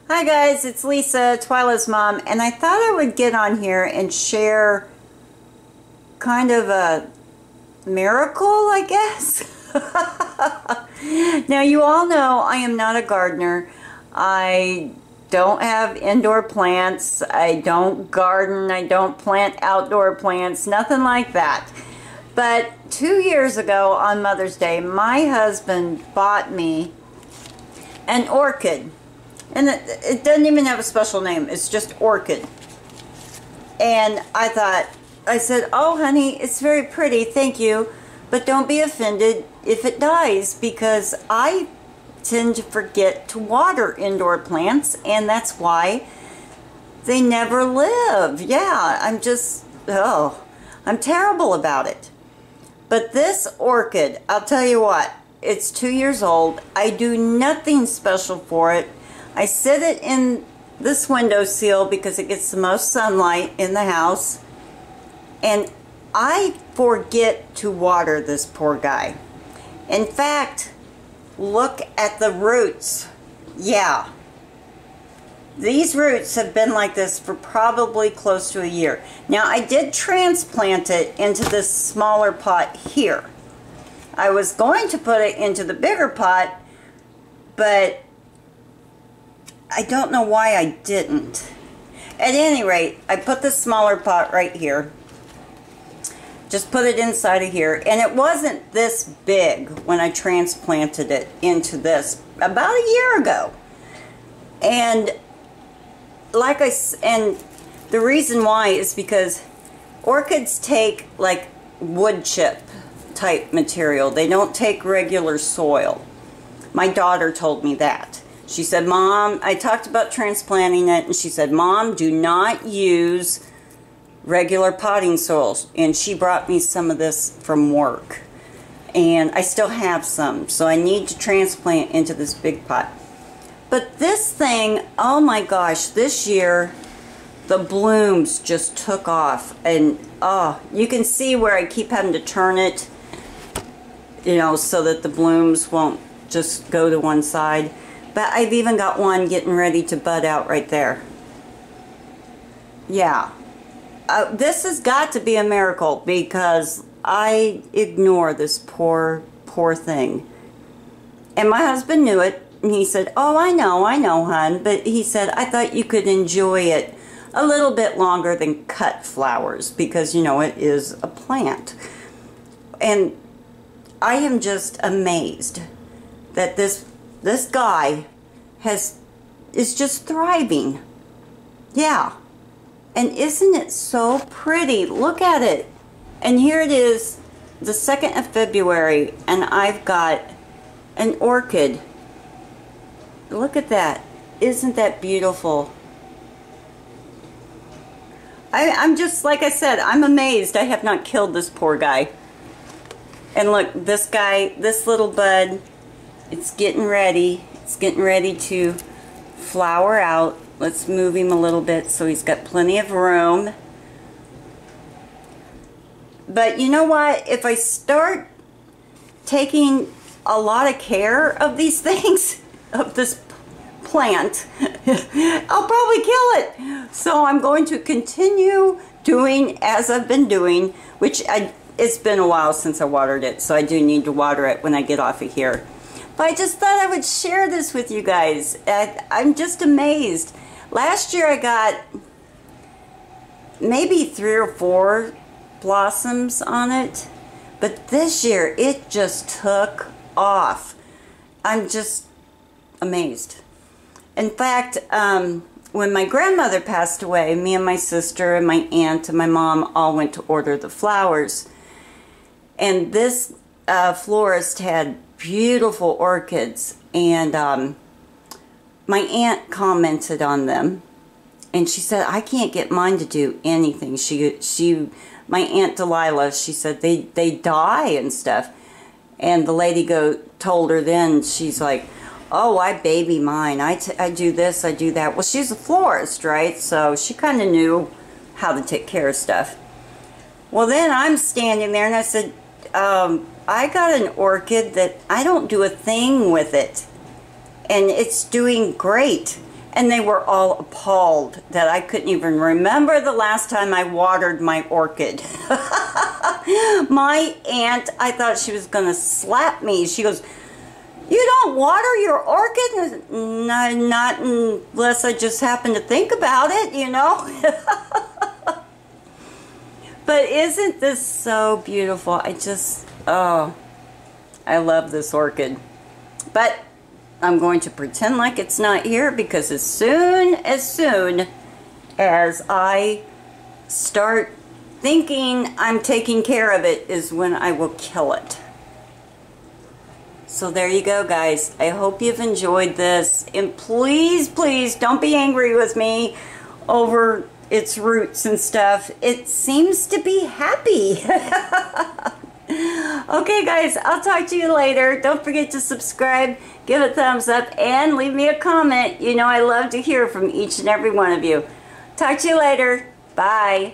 Hi guys, it's Lisa, Twyla's mom, and I thought I would get on here and share kind of a miracle, I guess. Now you all know I am not a gardener. I don't have indoor plants. I don't garden. I don't plant outdoor plants. Nothing like that. But 2 years ago on Mother's Day, my husband bought me an orchid. And it doesn't even have a special name. It's just orchid. And I said, oh honey, it's very pretty, thank you. But don't be offended if it dies, because I tend to forget to water indoor plants, and that's why they never live. Yeah, I'm terrible about it. But this orchid, I'll tell you what, it's 2 years old. I do nothing special for it. I sit it in this windowsill because it gets the most sunlight in the house. And I forget to water this poor guy. In fact, look at the roots. Yeah. These roots have been like this for probably close to a year. Now, I did transplant it into this smaller pot here. I was going to put it into the bigger pot, but I don't know why I didn't. At any rate, I put the smaller pot right here. Just put it inside of here. And it wasn't this big when I transplanted it into this about a year ago. And the reason why is because orchids take like wood chip type material. They don't take regular soil. My daughter told me that. She said, Mom, I talked about transplanting it, and she said, Mom, do not use regular potting soils. And she brought me some of this from work. And I still have some, so I need to transplant into this big pot. But this thing, oh my gosh, this year, the blooms just took off. And, oh, you can see where I keep having to turn it, you know, so that the blooms won't just go to one side. But I've even got one getting ready to bud out right there. Yeah. This has got to be a miracle, because I ignore this poor thing. And my husband knew it. And he said, oh, I know, hon. But he said, I thought you could enjoy it a little bit longer than cut flowers, because, you know, it is a plant. And I am just amazed that this guy is just thriving. Yeah. And isn't it so pretty? Look at it. And here it is, the 2nd of February, and I've got an orchid. Look at that. Isn't that beautiful? I'm just, like I said, I'm amazed I have not killed this poor guy. And look, this guy, this little bud, it's getting ready. It's getting ready to flower out. Let's move him a little bit so he's got plenty of room. But you know what? If I start taking a lot of care of these things, of this plant, I'll probably kill it. So I'm going to continue doing as I've been doing, which it's been a while since I watered it, so I do need to water it when I get off of here. But I just thought I would share this with you guys. I'm just amazed. Last year I got maybe 3 or 4 blossoms on it. But this year it just took off. I'm just amazed. In fact, when my grandmother passed away, me and my sister and my aunt and my mom all went to order the flowers. And this florist had beautiful orchids, and my aunt commented on them, and she said, I can't get mine to do anything. My Aunt Delilah, she said they die and stuff. And the lady told her then, she's like, oh, I baby mine. I do this, I do that. Well, she's a florist, right? So she kind of knew how to take care of stuff. Well, then I'm standing there and I said, I got an orchid that I don't do a thing with it. And it's doing great. And they were all appalled that I couldn't even remember the last time I watered my orchid. My aunt, I thought she was going to slap me. She goes, "You don't water your orchid?" No, not unless I just happen to think about it, you know. But isn't this so beautiful? I love this orchid. But I'm going to pretend like it's not here, because as soon as I start thinking I'm taking care of it is when I will kill it. So there you go, guys. I hope you've enjoyed this. And please, please don't be angry with me over its roots and stuff. It seems to be happy. Okay, guys, I'll talk to you later. Don't forget to subscribe, give a thumbs up, and leave me a comment. You know I love to hear from each and every one of you. Talk to you later. Bye.